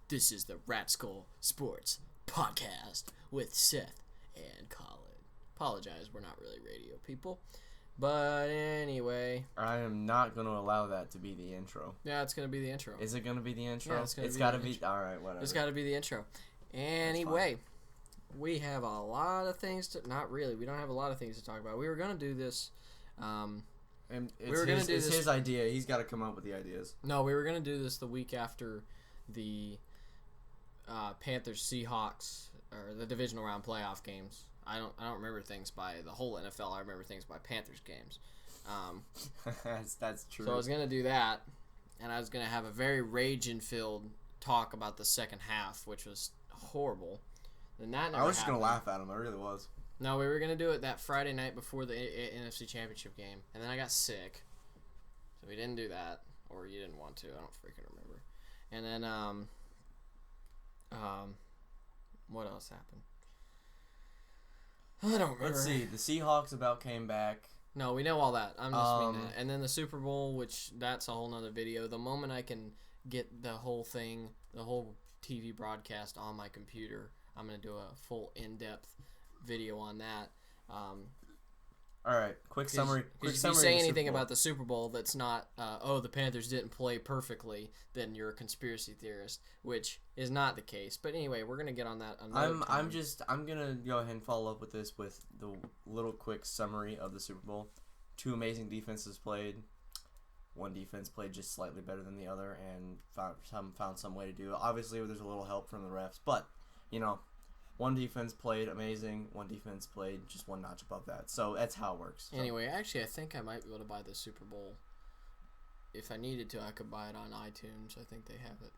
This is the Ratskull Sports Podcast with Seth and Colin. Apologize, we're not really radio people. But anyway. I am not going to allow that to be the intro. Yeah, it's going to be the intro. Is it going to be the intro? Yeah, it's got to be. All right, whatever. It's got to be the intro. Anyway, we have a lot of things to... Not really. We don't have a lot of things to talk about. We were going to do this... and it's his idea. He's got to come up with the ideas. No, we were going to do this the week after the Panthers-Seahawks, or the divisional round playoff games. I don't remember things by the whole NFL. I remember things by Panthers games. That's true. So I was going to do that, and I was going to have a very raging-filled talk about the second half, which was horrible. Then that never I was just going to happened. laugh at him. I really was. No, we were going to do it that Friday night before the NFC Championship game, and then I got sick, so we didn't do that, or you didn't want to. I don't freaking remember. And then, what else happened? I don't remember. Let's see. The Seahawks about came back. No, we know all that. I'm just meaning that. And then the Super Bowl, which that's a whole nother video. The moment I can get the whole thing, the whole TV broadcast on my computer, I'm going to do a full in-depth video on that. All right, quick summary. If you say anything about the Super Bowl that's not, the Panthers didn't play perfectly, then you're a conspiracy theorist, which is not the case. But anyway, we're gonna get on that another time. I'm gonna go ahead and follow up with this with the little quick summary of the Super Bowl. Two amazing defenses played. One defense played just slightly better than the other, and found some way to do it. Obviously, there's a little help from the refs, but one defense played amazing. One defense played just one notch above that. So that's how it works. So. Anyway, actually, I think I might be able to buy the Super Bowl. If I needed to, I could buy it on iTunes. I think they have it.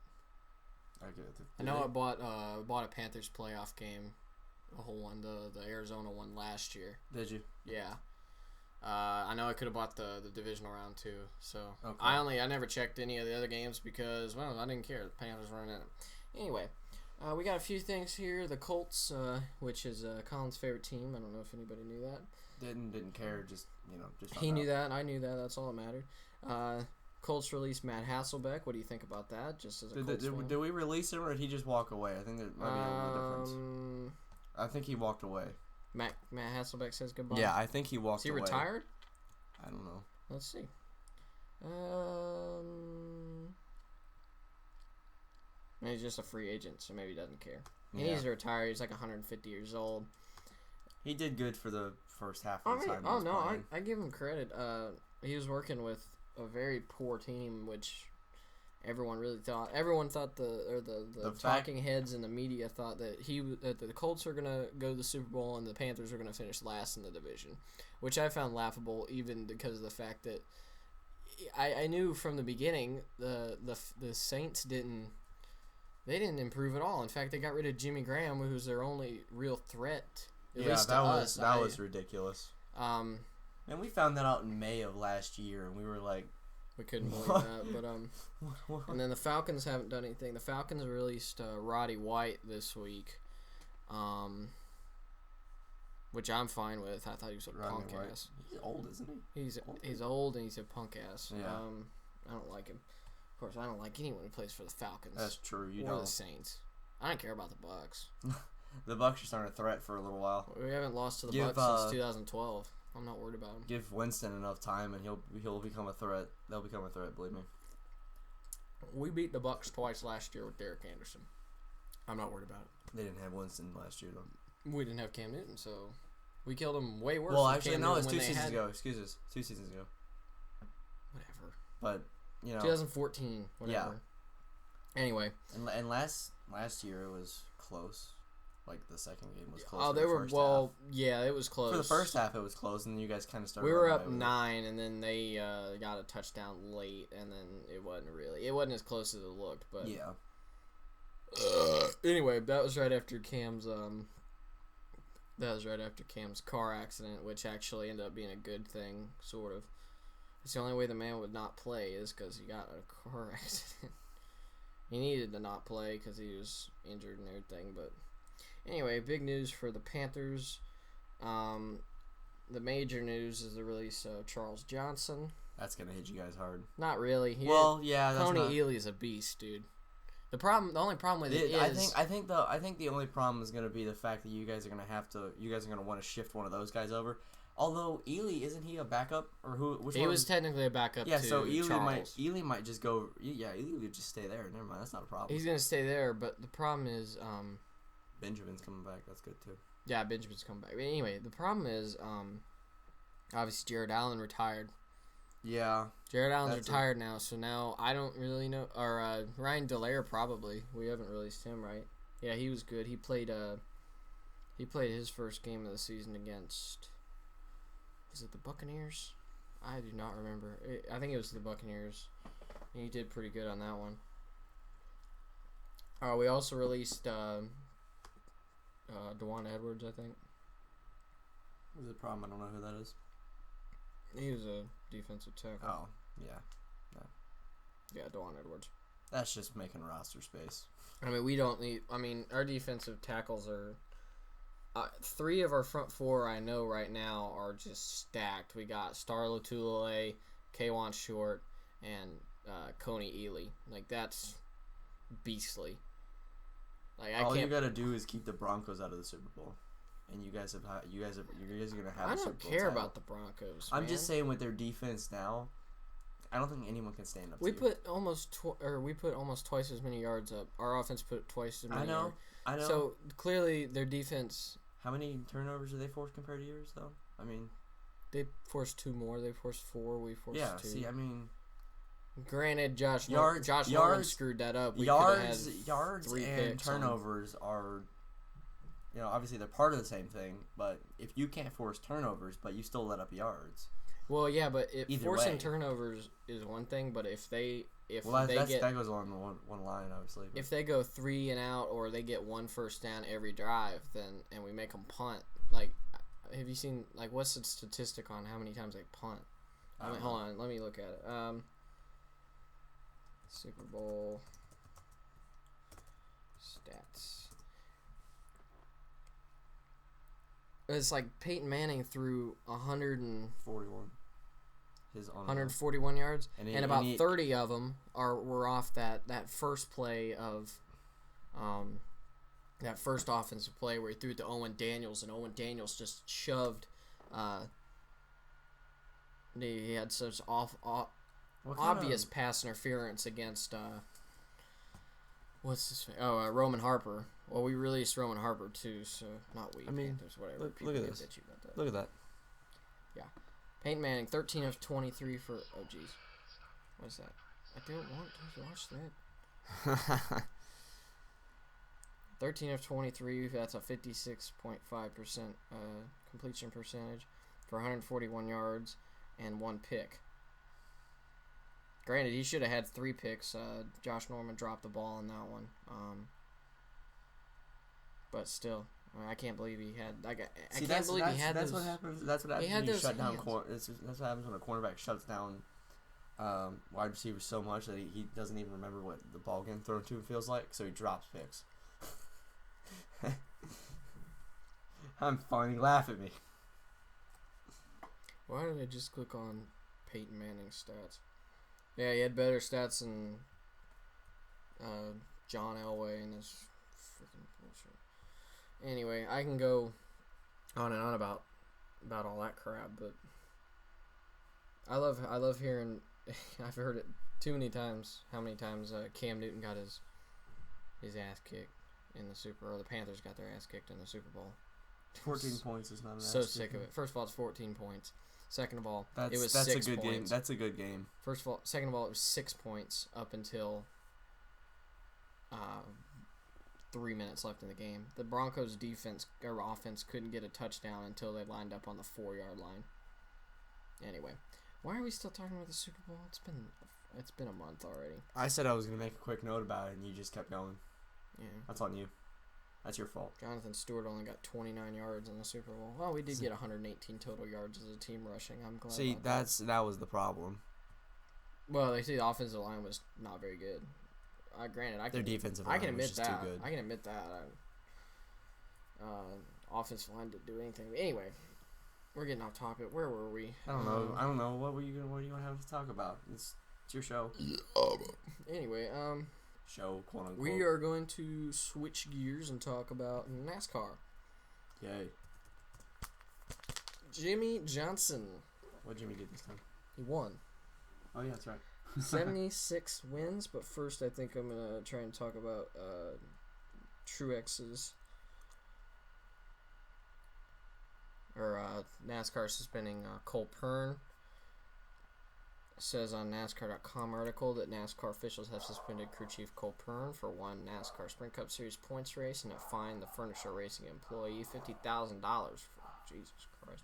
I know I bought a Panthers playoff game, a whole one, the Arizona one last year. Did you? Yeah. I know I could have bought the divisional round too. So okay. I never checked any of the other games because I didn't care. The Panthers were in it. Anyway. We got a few things here. The Colts, which is Colin's favorite team. I don't know if anybody knew that. Didn't care. Just he knew that. I knew that. That's all that mattered. Colts released Matt Hasselbeck. What do you think about that? Just as a Colts fan? Did we release him or did he just walk away? I think there might be a little difference. I think he walked away. Matt Hasselbeck says goodbye. Yeah, I think he walked away. Is he retired? I don't know. Let's see. He's just a free agent, so maybe he doesn't care. He needs to retire. He's like 150 years old. He did good for the first half of the time. I give him credit. He was working with a very poor team, which everyone thought the talking heads in the media thought that the Colts are gonna go to the Super Bowl and the Panthers are gonna finish last in the division, which I found laughable, even because of the fact that I knew from the beginning the Saints didn't improve at all. In fact, they got rid of Jimmy Graham, who's their only real threat. That was ridiculous. And we found that out in May of last year, and we were like, we couldn't believe that. But and then the Falcons haven't done anything. The Falcons released Roddy White this week, which I'm fine with. I thought he was a punk ass. He's old, isn't he? He's old and he's a punk ass. Yeah. I don't like him. Of course, I don't like anyone who plays for the Falcons. That's true. Or the Saints. I don't care about the Bucks. The Bucks are starting to threat for a little while. We haven't lost to the Bucks since 2012. I'm not worried about him. Give Winston enough time, and he'll become a threat. They'll become a threat. Believe me. We beat the Bucks twice last year with Derek Anderson. I'm not worried about it. They didn't have Winston last year though. We didn't have Cam Newton, so we killed him way worse. Well, actually, no, it's 2 seasons ago. Excuse us, 2 seasons ago. Whatever. But 2014. Whatever. Yeah. Anyway. And last year it was close. Like the second game was close. Oh, they were yeah, it was close. For the first half, it was close, and then you guys kind of started. We were up 9, and then they got a touchdown late, and then it wasn't as close as it looked, but yeah. Anyway, that was right after Cam's car accident, which actually ended up being a good thing, sort of. It's the only way the man would not play is because he got a car accident. He needed to not play because he was injured and everything, but. Anyway, big news for the Panthers. The major news is the release of Charles Johnson. That's going to hit you guys hard. Not really. Tony Ely is a beast, dude. The only problem with it is I think the only problem is going to be the fact that you guys are going to want to shift one of those guys over. Although Ely, isn't he a backup or who? He was technically a backup. Yeah, to so Charles. Ely might just go. Yeah, Ely would just stay there. Never mind, that's not a problem. He's gonna stay there, but the problem is Benjamin's coming back. That's good too. Yeah, Benjamin's coming back. But anyway, the problem is obviously Jared Allen retired. Yeah. Jared Allen's retired now, so now I don't really know. Or Ryan Dallaire probably. We haven't released him, right? Yeah, he was good. He played his first game of the season against. Was it the Buccaneers? I do not remember. I think it was the Buccaneers. And he did pretty good on that one. We also released Dewan Edwards, I think. What's the problem? I don't know who that is. He was a defensive tackle. Oh, yeah. Yeah, Dewan Edwards. That's just making roster space. I mean, we don't need... I mean, our defensive tackles are... 3 of our front 4 I know right now are just stacked. We got Starlo Tulele, Kwan Short, and Coney Ely. Like, that's beastly. Like, all you gotta do is keep the Broncos out of the Super Bowl, and you guys are gonna have. I a Super don't Bowl care title. about the Broncos. I'm just saying, with their defense now, I don't think anyone can stand up. We put almost twice as many yards up. Our offense put twice as many. I know. So clearly, their defense. How many turnovers do they force compared to yours, though? I mean, they forced 2 more. They forced 4. We forced 2. Yeah. See, I mean. Granted, Josh Norman screwed that up. Yards and and turnovers are, obviously they're part of the same thing. But if you can't force turnovers, but you still let up yards. Well, yeah, but forcing turnovers is one thing. But that goes along one line, obviously. But. If they go 3 and out, or they get 1 first down every drive, and we make them punt, like, have you seen what's the statistic on how many times they punt? Hold on, let me look at it. Super Bowl stats. It's like Peyton Manning threw 141 yards, and about 30 of them were off that first play of that first offensive play where he threw it to Owen Daniels, and Owen Daniels just shoved. He had such obvious pass interference against what's his name? Roman Harper. Well, we released Roman Harper too, so not we. I mean, Panthers, whatever. Look at this. Look at that. Yeah, Peyton Manning, 13 of 23 for. Oh, jeez, what's that? I don't want to watch that. 13 of 23. That's a 56.5% completion percentage for 141 yards and 1 pick. Granted, he should have had 3 picks. Josh Norman dropped the ball on that one. But still, I can't believe he had. That's what happens. That's what happens when you shut down. That's what happens when a cornerback shuts down wide receivers so much that he doesn't even remember what the ball getting thrown to him feels like. So he drops picks. I'm funny. Laugh at me. Why did I just click on Peyton Manning's stats? Yeah, he had better stats than John Elway and his freaking bullshit. Anyway, I can go on and on about all that crap, but I love hearing. I've heard it too many times. How many times Cam Newton got his ass kicked in the Super, or the Panthers got their ass kicked in the Super Bowl. 14 points is not an so sick of it. First of all, it's 14 points. Second of all, it was that's 6 a good points. game. That's a good game. Second of all, it was 6 points up until 3 minutes left in the game. The Broncos' defense or offense couldn't get a touchdown until they lined up on the 4-yard line. Anyway, why are we still talking about the Super Bowl? It's been a month already. I said I was gonna make a quick note about it, and you just kept going. Yeah, that's on you. That's your fault. Jonathan Stewart only got 29 yards in the Super Bowl. Well, we did get 118 total yards as a team rushing. I'm glad. See, that was the problem. Well, they say the offensive line was not very good. Granted, their defensive line was just too good. I can admit that. Offensive line didn't do anything. Anyway, we're getting off topic. Where were we? I don't know. What do you want to have to talk about? It's your show. Anyway, show, quote unquote. We are going to switch gears and talk about NASCAR. Yay. Jimmy Johnson. What did Jimmy get this time? He won. Oh, yeah, that's right. 76 wins, but first I think I'm going to try and talk about Truex's or NASCAR suspending Cole Pern. It says on NASCAR.com article that NASCAR officials have suspended crew chief Cole Pern for one NASCAR Sprint Cup Series points race and have fined the Furniture Racing employee $50,000 for Jesus Christ.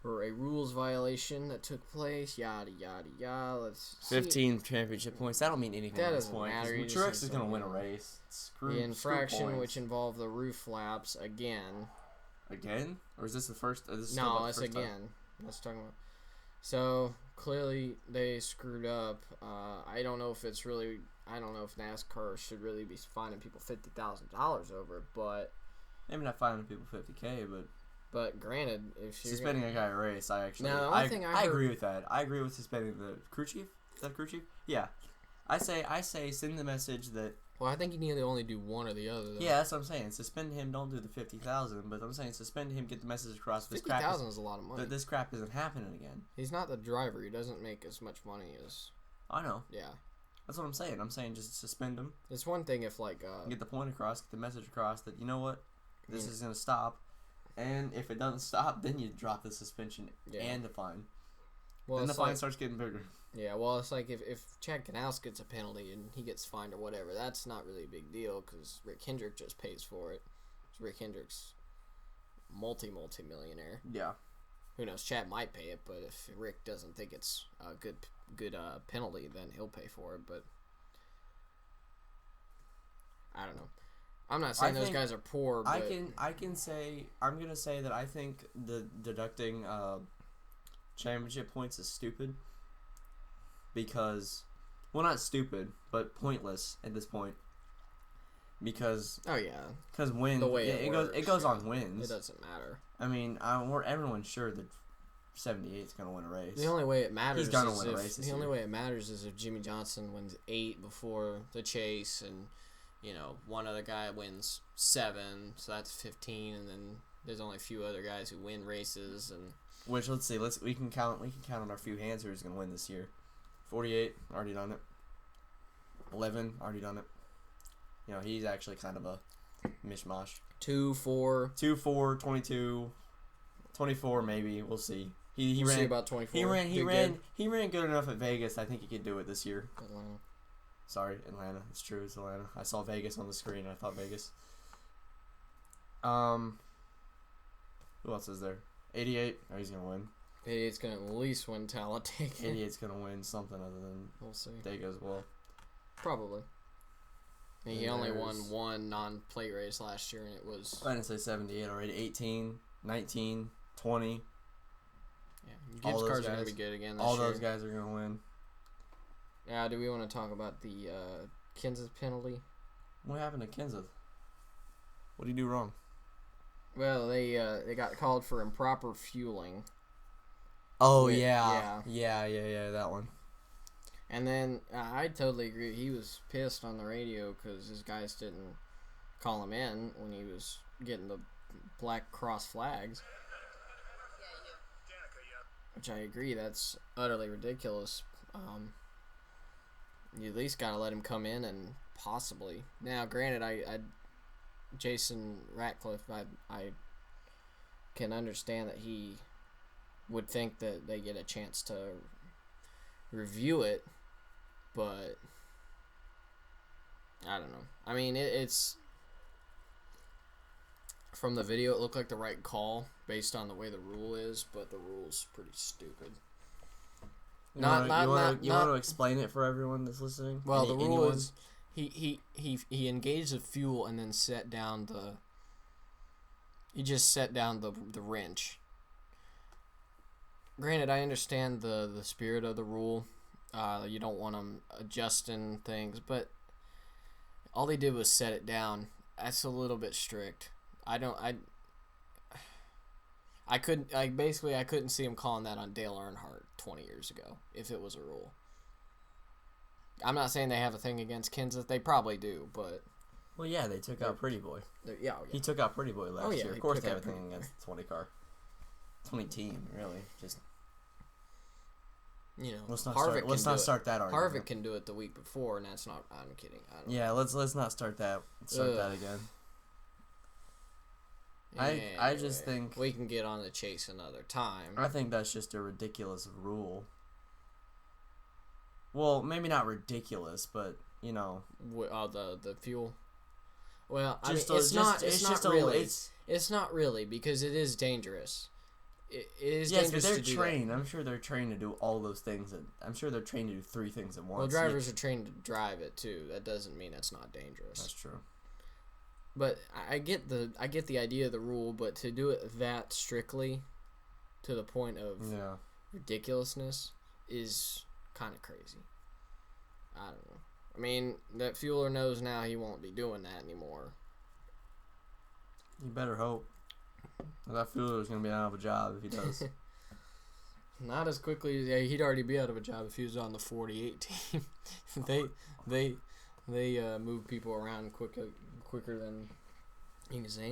For a rules violation that took place, yada yada yada. Let's see. 15 championship points. That don't mean anything That at this doesn't point. matter. Truex is going to win a race. The infraction, which involved the roof flaps again. Again? Or is this the first? No, it's again. Let's talk about. So clearly they screwed up. I don't know if it's really. I don't know if NASCAR should really be fining people $50,000 over it, but maybe not fining people $50K, but. But granted, if you're suspending a guy a race, I agree with that. I agree with suspending the crew chief. Is that crew chief? Yeah. I say send the message that. Well, I think you need to only do one or the other. Though. Yeah, that's what I'm saying. Suspend him. Don't do the 50,000. But I'm saying suspend him. Get the message across. 50,000 is a lot of money. That this crap isn't happening again. He's not the driver. He doesn't make as much money as. I know. Yeah. That's what I'm saying. I'm saying just suspend him. It's one thing if like. Get the point across. Get the message across that you know what, this is gonna stop. And if it doesn't stop, then you drop the suspension and the fine. Well, then the fine starts getting bigger. Yeah, well, it's like if Chad Knaus gets a penalty and he gets fined or whatever, that's not really a big deal because Rick Hendrick just pays for it. Rick Hendrick's multi-millionaire. Yeah. Who knows? Chad might pay it, but if Rick doesn't think it's a good penalty, then he'll pay for it. But I don't know. I'm not saying those guys are poor, but I'm gonna say that I think the deducting championship points is stupid because, well, not stupid, but pointless at this point. Because win it goes on wins. It doesn't matter. I mean, everyone's sure that 78 is gonna win a race. The only way it matters. He's gonna win a race. The only way it matters is if Jimmy Johnson wins 8 before the chase and. You know, one other guy wins 7, so that's 15, and then there's only a few other guys who win races, and which let's see, we can count on our few hands who's gonna win this year. 48, already done it. 11, already done it. You know, he's actually kind of a mishmash. 2, 4, 22, 24 maybe. We'll see. He we'll ran see about 24. He ran good enough at Vegas. I think he could do it this year. Sorry, Atlanta. It's true, it's Atlanta. I saw Vegas on the screen. I thought Vegas. Who else is there? 88. Oh, he's gonna win. 88's gonna at least win Talladega. 88's gonna win something other than we'll see. Dega as well. Probably. And he only won one non-plate race last year, and it was. I didn't say 78 already. 18, 19, 20. Yeah, Gibbs cars are gonna be good again this year. All those guys are gonna win. Yeah, do we want to talk about the Kenseth penalty? What happened to Kenseth? What did he do wrong? Well, they got called for improper fueling. Oh, yeah, that one. And then I totally agree. He was pissed on the radio because his guys didn't call him in when he was getting the black cross flags. Which I agree, that's utterly ridiculous. You at least got to let him come in and possibly. Now, granted, Jason Ratcliffe, I can understand that he would think that they get a chance to review it, but I don't know. I mean, it's from the video, it looked like the right call based on the way the rule is, but the rule's pretty stupid. You want to explain it for everyone that's listening? Well, the rule is he engaged the fuel and then set down the. He just set down the wrench. Granted, I understand the spirit of the rule. You don't want them adjusting things, but all they did was set it down. That's a little bit strict. I couldn't see him calling that on Dale Earnhardt 20 years ago if it was a rule. I'm not saying they have a thing against Kenseth. They probably do, but... Well, yeah, they took out Pretty Boy. Yeah. He took out Pretty Boy last year. Of course they have a thing against the 20 car. 20 team, really. Just... let's not start that argument. Harvick can do it the week before, and that's not... I'm kidding. Let's not start that. That again. I just think... We can get on the chase another time. I think that's just a ridiculous rule. Well, maybe not ridiculous, but, the fuel... Well, it's not really, because it is dangerous. It is dangerous. Yes, but they're trained. I'm sure they're trained to do all those things. I'm sure they're trained to do 3 things at once. Well, drivers are trained to drive it too. That doesn't mean it's not dangerous. That's true. But I get the idea of the rule, but to do it that strictly, to the point of ridiculousness, is kind of crazy. I don't know. I mean, that fueler knows now he won't be doing that anymore. You better hope. That fueler is going to be out of a job if he does. Not as quickly. Yeah, he'd already be out of a job if he was on the 48 team. they move people around quicker than you can say.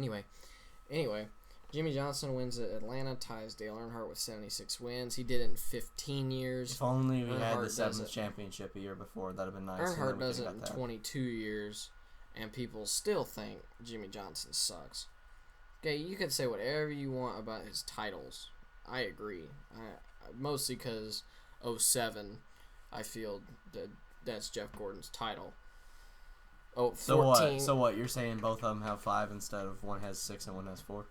Anyway, Jimmy Johnson wins at Atlanta, ties Dale Earnhardt with 76 wins. He did it in 15 years. If only we had the 7th championship a year before, that'd have been nice. Earnhardt does it in 22 years, and people still think Jimmy Johnson sucks. Okay, you can say whatever you want about his titles. I agree. Mostly because 07, I feel that's Jeff Gordon's title. 14. So what? You're saying both of them have 5 instead of one has 6 and one has 4?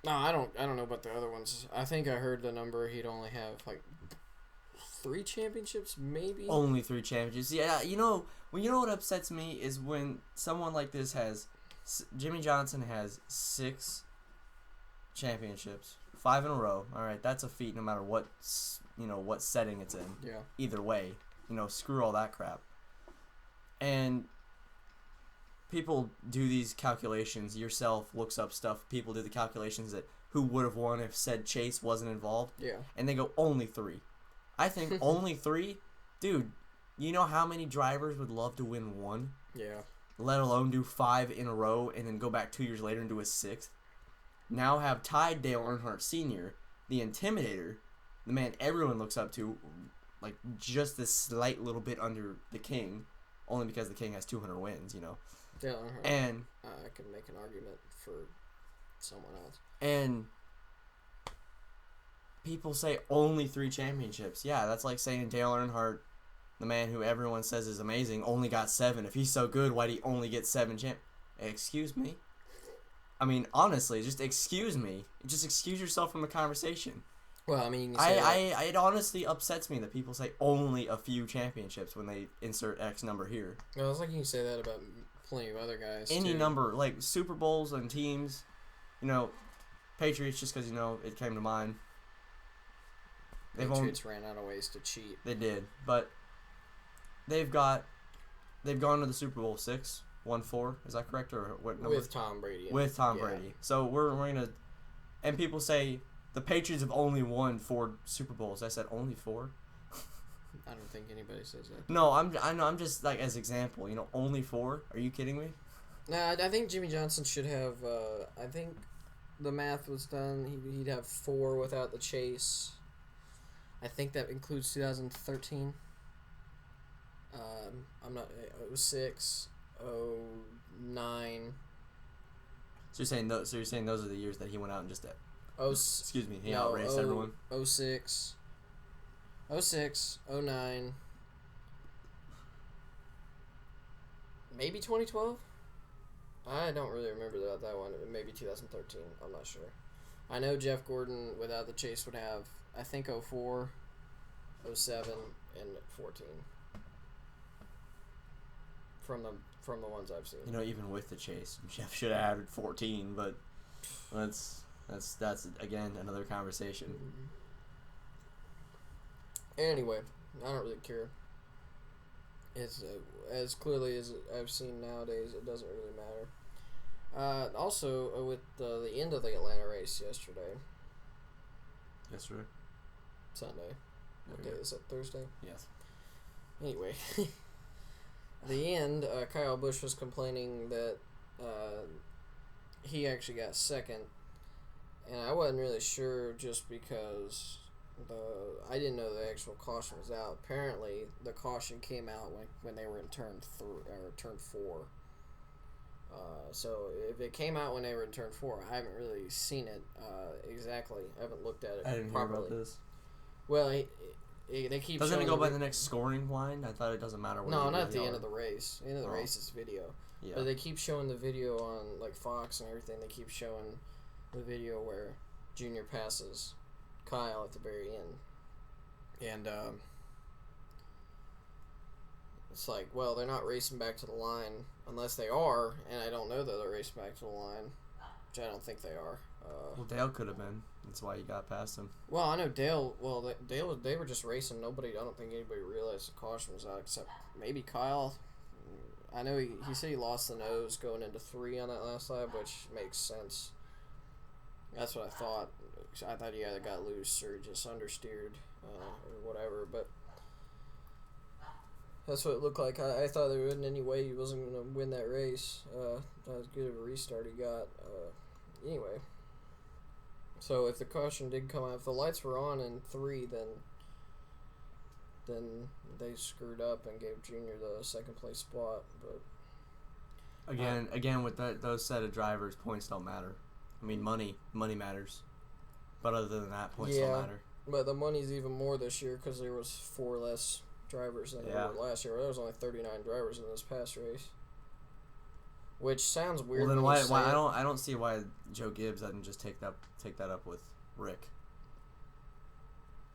No, I don't know about the other ones. I think I heard the number he'd only have 3 championships, maybe. Only 3 championships. Yeah, what upsets me is when someone like this has Jimmy Johnson has 6 championships, 5 in a row. All right, that's a feat no matter what setting it's in. Yeah. Either way, screw all that crap. And people do these calculations. Yourself looks up stuff. People do the calculations that who would have won if said Chase wasn't involved. Yeah. And they go only 3. I think only 3, dude. You know how many drivers would love to win 1? Yeah. Let alone do 5 in a row and then go back 2 years later and do a 6th. Now have tied Dale Earnhardt Sr., the Intimidator, the man everyone looks up to, just this slight little bit under the King, only because the King has 200 wins, Dale Earnhardt. And I can make an argument for someone else. And people say only 3 championships. Yeah, that's like saying Dale Earnhardt, the man who everyone says is amazing, only got 7. If he's so good, why did he only get 7 Excuse me? I mean, honestly, just excuse me. Just excuse yourself from the conversation. Well, I mean, it honestly upsets me that people say only a few championships when they insert X number here. Well, it's like you can say that about plenty of other guys. Any number, like Super Bowls and teams, Patriots, just because, it came to mind. Patriots ran out of ways to cheat. They did, but they've gone to the Super Bowl 6, 1-4. Is that correct, or what number? With Tom Brady. With Tom Brady. So we're gonna, and people say the Patriots have only won 4 Super Bowls. I said only 4. I don't think anybody says that. No, I'm just as example. Only 4. Are you kidding me? Nah, I think Jimmy Johnson should have. I think the math was done. He'd have 4 without the chase. I think that includes 2013. I'm not 06, 09. So you're saying those are the years that he went out and just excuse me, he outraced everyone. 06, 09, maybe 2012. I don't really remember that one. Maybe 2013. I'm not sure. I know Jeff Gordon without the chase would have, I think, 04, 07, and 14. From the ones I've seen. Even with the chase, Jeff should have added 14, but that's again another conversation. Anyway, I don't really care. It's as clearly as I've seen nowadays, it doesn't really matter. Also, with the end of the Atlanta race yesterday. Yesterday. Sunday. What day is it? Thursday? Yes. Anyway, at the end, Kyle Busch was complaining that he actually got second, and I wasn't really sure just because I didn't know the actual caution was out. Apparently, the caution came out when they were in turn 4. So if it came out when they were in turn 4, I haven't really seen it exactly. I haven't looked at it I didn't properly. hear about this. Well, they keep. Doesn't it go by the next scoring line? I thought it doesn't matter. No, not at the end of the race. The end of the race is video. Yeah. But they keep showing the video on like Fox and everything. They keep showing the video where Junior passes Kyle at the very end, and it's like, well, they're not racing back to the line unless they are, and I don't know that they're racing back to the line, which I don't think they are. Well, Dale could have been. That's why you got past him. Well, I know Dale. Well, they were just racing. I don't think anybody realized the caution was out except maybe Kyle. I know he said he lost the nose going into 3 on that last lap, which makes sense. That's what I thought. I thought he either got loose or just understeered or whatever, but that's what it looked like. I thought there wasn't any way he wasn't going to win that race. That was good of a restart he got. Anyway. So if the caution did come out, if the lights were on in 3, then they screwed up and gave Junior the second place spot. But again, with those set of drivers, points don't matter. I mean, money matters, but other than that, points don't matter. But the money's even more this year because there was 4 less drivers than there were last year. There was only 39 drivers in this past race. Which sounds weird. Well, then why I don't see why Joe Gibbs doesn't just take that up with Rick.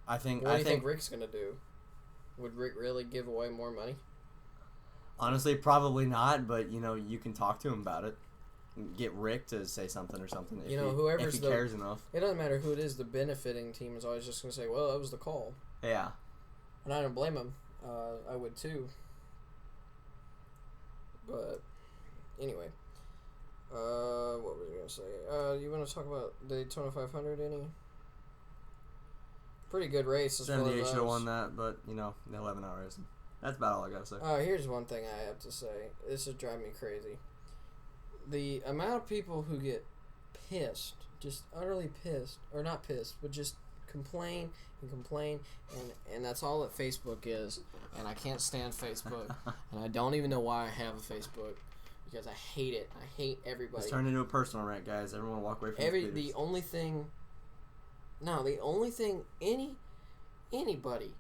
What do you think Rick's gonna do? Would Rick really give away more money? Honestly, probably not. But you can talk to him about it. Get Rick to say something or something. If he cares enough. It doesn't matter who it is. The benefiting team is always just gonna say, "Well, that was the call." Yeah. And I don't blame him. I would too. But. Anyway, what was I gonna say? You want to talk about the Daytona 500? Any? Pretty good race. 78 should have won that, but the 11-hour race. That's about all I gotta say. Here's one thing I have to say. This is driving me crazy. The amount of people who get pissed, just utterly pissed, or not pissed, but just complain, and that's all that Facebook is. And I can't stand Facebook, and I don't even know why I have a Facebook. Because I hate it. I hate everybody. It's turned into a personal rant, guys. Everyone walk away from the only thing anybody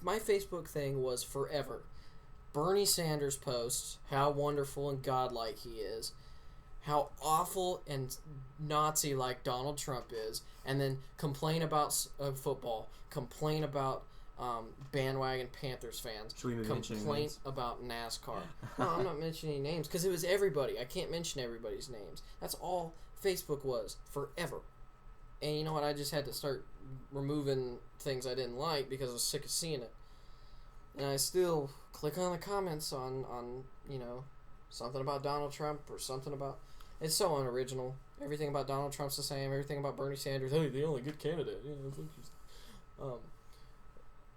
my Facebook thing was forever. Bernie Sanders posts how wonderful and godlike he is, how awful and Nazi-like Donald Trump is, and then complain about football, complain about bandwagon Panthers fans, complain about NASCAR. No, I'm not mentioning any names because it was everybody. I can't mention everybody's names. That's all Facebook was forever. And you know what? I just had to start removing things I didn't like because I was sick of seeing it. And I still click on the comments on something about Donald Trump or something about. It's so unoriginal. Everything about Donald Trump's the same. Everything about Bernie Sanders. Hey, the only good candidate.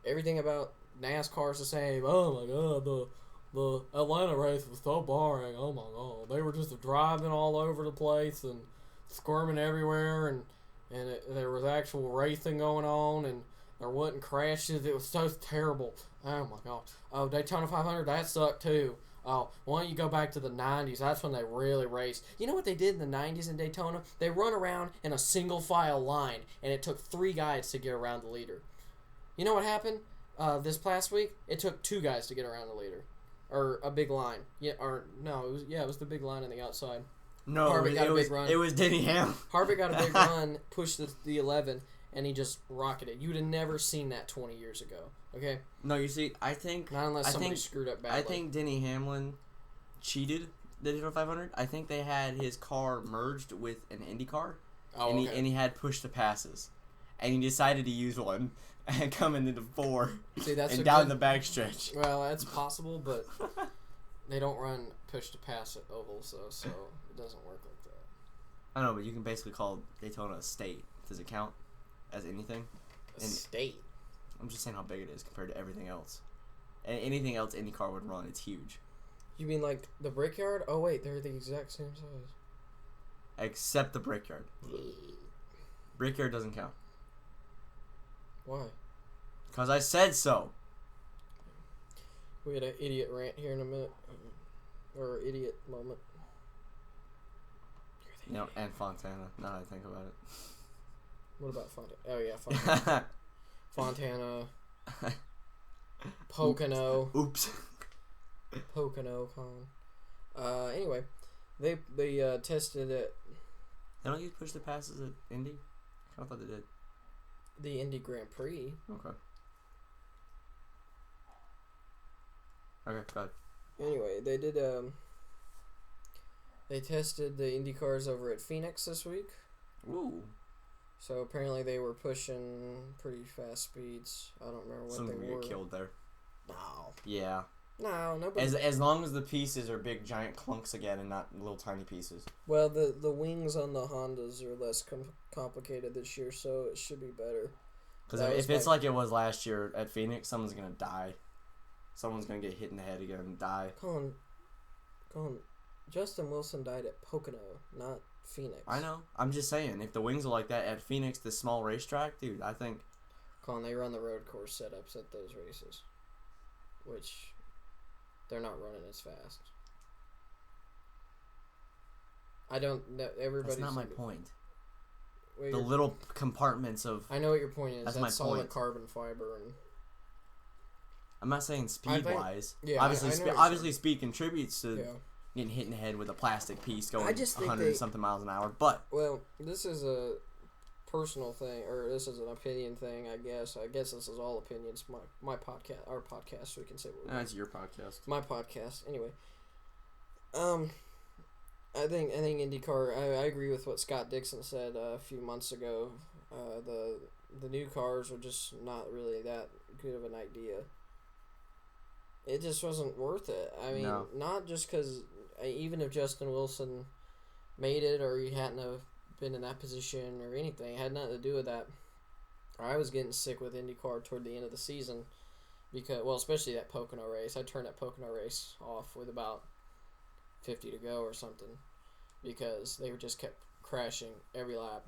Everything about NASCAR is the same. Oh my God, the Atlanta race was so boring. Oh my God, they were just driving all over the place and squirming everywhere, and there was actual racing going on, and there wasn't crashes. It was so terrible. Oh my God. Oh, Daytona 500, that sucked too. Oh, why don't you go back to the 90s? That's when they really raced. You know what they did in the 90s in Daytona? They run around in a single file line, and it took 3 guys to get around the leader. You know what happened this past week? It took 2 guys to get around the leader. Or a big line. It was the big line on the outside. No, it was Denny Hamlin. Harvick got a big run, pushed the 11, and he just rocketed. You'd have never seen that 20 years ago, okay? No, you see, I think... Not unless somebody screwed up badly. I think Denny Hamlin cheated the Daytona 500. I think they had his car merged with an Indy car, and he had push-to-passes. And he decided to use one and coming into 4 and down the backstretch. Well, that's possible, but they don't run push-to-pass at ovals, so it doesn't work like that. I know, but you can basically call Daytona a state. Does it count as anything? A state? I'm just saying how big it is compared to everything else. And anything else any car would run, it's huge. You mean like the Brickyard? Oh wait, they're the exact same size. Except the Brickyard. Brickyard doesn't count. Why? Because I said so. We had an idiot rant here in a minute. Or idiot moment. And Fontana, now that I think about it. What about Fontana? Oh yeah, Fontana. Fontana. Pocono. Oops. Pocono, Colin. Anyway, they tested it. They don't use push the passes at Indy? I thought they did. The Indy Grand Prix. Okay. Okay, go ahead. Anyway, they did. They tested the Indy cars over at Phoenix this week. Ooh. So apparently they were pushing pretty fast speeds. I don't remember what Someone's they gonna were. get killed there. No. Yeah. No, nobody. As long as the pieces are big giant clunks again and not little tiny pieces. Well, the wings on the Hondas are less complicated this year, so it should be better. Because if it's like it was last year at Phoenix, someone's gonna die. Someone's gonna get hit in the head again and die. Colin, Justin Wilson died at Pocono, not Phoenix. I know. I'm just saying, if the wings are like that at Phoenix, this small racetrack, dude, I think. Colin, they run the road course setups at those races, which they're not running as fast. I don't know. Everybody's. That's not my point. Well, the little compartments of. I know what your point is. That's my solid point. Carbon fiber and. I'm not saying speed-wise. Yeah, obviously speed contributes to yeah. getting hit in the head with a plastic piece going 100-something miles an hour. But well, this is a personal thing, or this is an opinion thing. I guess this is all opinions. My podcast, our podcast, so we can say what that's your podcast. My podcast, anyway. I think IndyCar. I agree with what Scott Dixon said a few months ago. The new cars are just not really that good of an idea. It just wasn't worth it. I mean, no. Not just because even if Justin Wilson made it or he hadn't have been in that position or anything, it had nothing to do with that. I was getting sick with IndyCar toward the end of the season because, well, especially that Pocono race. I turned that Pocono race off with about 50 to go or something because they just kept crashing every lap.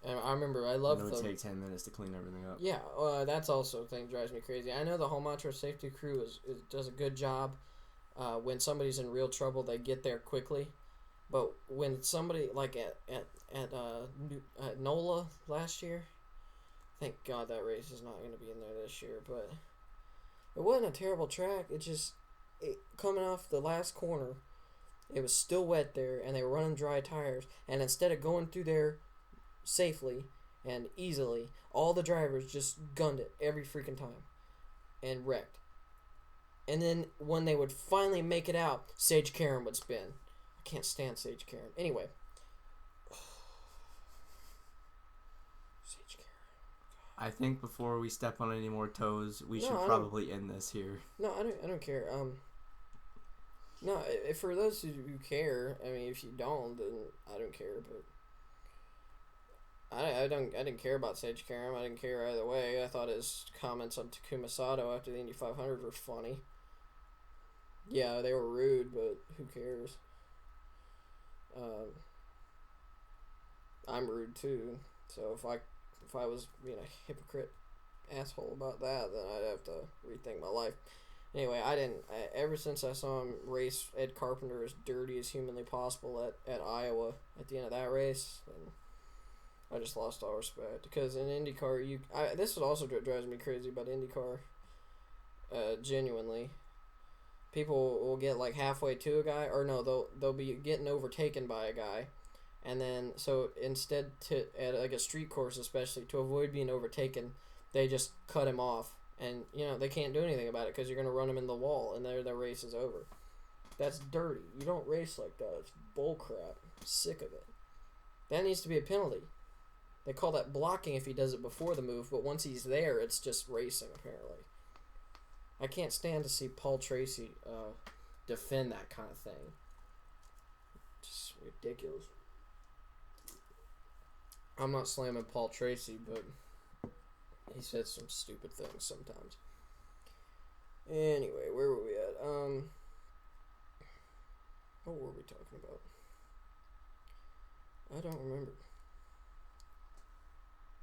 And I remember I loved it would take 10 minutes to clean everything up. Yeah, that's also a thing that drives me crazy. I know the Home Metro safety crew does a good job. When somebody's in real trouble, they get there quickly. But when somebody, like at NOLA last year, thank God that race is not going to be in there this year. But it wasn't a terrible track. Coming off the last corner, it was still wet there, and they were running dry tires. And instead of going through there safely and easily, all the drivers just gunned it every freaking time and wrecked. And then when they would finally make it out, Sage Karam would spin. I can't stand Sage Karam. Anyway. Sage Karam. I think before we step on any more toes, we should probably end this here. No, I don't care. No, for those who care, I mean, if you don't, then I don't care, but I didn't care about Sage Karam. I didn't care either way. I thought his comments on Takuma Sato after the Indy 500 were funny. Yeah, they were rude, but who cares? I'm rude too. So if I was being a hypocrite asshole about that, then I'd have to rethink my life. Anyway, ever since I saw him race Ed Carpenter as dirty as humanly possible at Iowa at the end of that race, then I just lost all respect. Because in IndyCar, this is also what drives me crazy about IndyCar. Genuinely, people will get like halfway to a guy, or no, they'll be getting overtaken by a guy, and then so instead at like a street course especially, to avoid being overtaken, they just cut him off, and they can't do anything about it because you're gonna run him in the wall, and their race is over. That's dirty. You don't race like that. It's bull crap. I'm sick of it. That needs to be a penalty. They call that blocking if he does it before the move, but once he's there, it's just racing, apparently. I can't stand to see Paul Tracy defend that kind of thing. Just ridiculous. I'm not slamming Paul Tracy, but He says some stupid things sometimes. Anyway, where were we at? What were we talking about? I don't remember.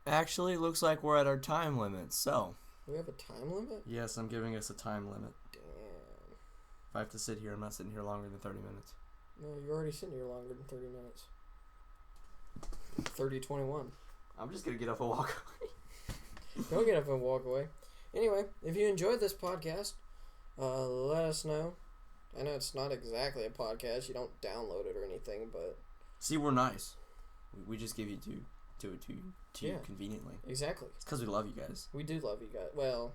Actually, it looks like we're at our time limit, so. We have a time limit? Yes, I'm giving us a time limit. Damn. If I have to sit here, I'm not sitting here longer than 30 minutes. No, you're already sitting here longer than 30 minutes. 30:21. I'm just going to get up and walk away. Don't get up and walk away. Anyway, if you enjoyed this podcast, let us know. I know it's not exactly a podcast. You don't download it or anything, but... See, we're nice. We just give you to you conveniently. Exactly. It's because we love you guys. We do love you guys. Well...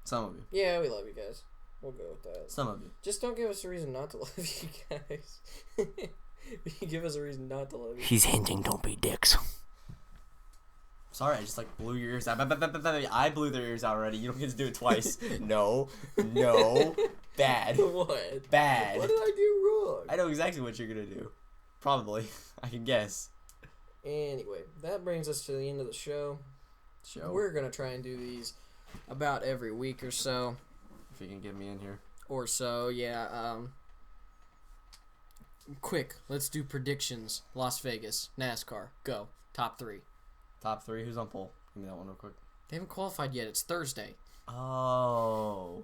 Some of you. Yeah, we love you guys. We'll go with that. Some of you. Just don't give us a reason not to love you guys. Give us a reason not to love you. He's hinting, don't be dicks. Sorry, I just blew your ears out. I blew their ears out already. You don't get to do it twice. No. Bad. What? Bad. What did I do wrong? I know exactly what you're going to do. Probably. I can guess. Anyway, that brings us to the end of the show. We're going to try and do these about every week or so. If you can get me in here. Or so, yeah. Quick, let's do predictions. Las Vegas, NASCAR, go. Top 3. Top 3, who's on pole? Give me that one real quick. They haven't qualified yet. It's Thursday. Oh.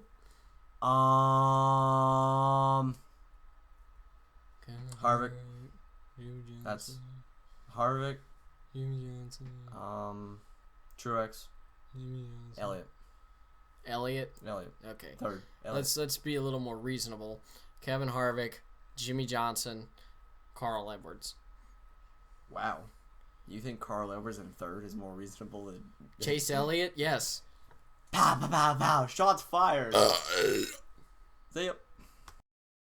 Harvick. That's Harvick. Truex. Elliott. Okay. Third. Elliott. Let's be a little more reasonable. Kevin Harvick, Jimmy Johnson, Carl Edwards. Wow. You think Carl Edwards in third is more reasonable than Chase Elliott? Yes. Pow, pow, pow, pow. Shots fired. See ya.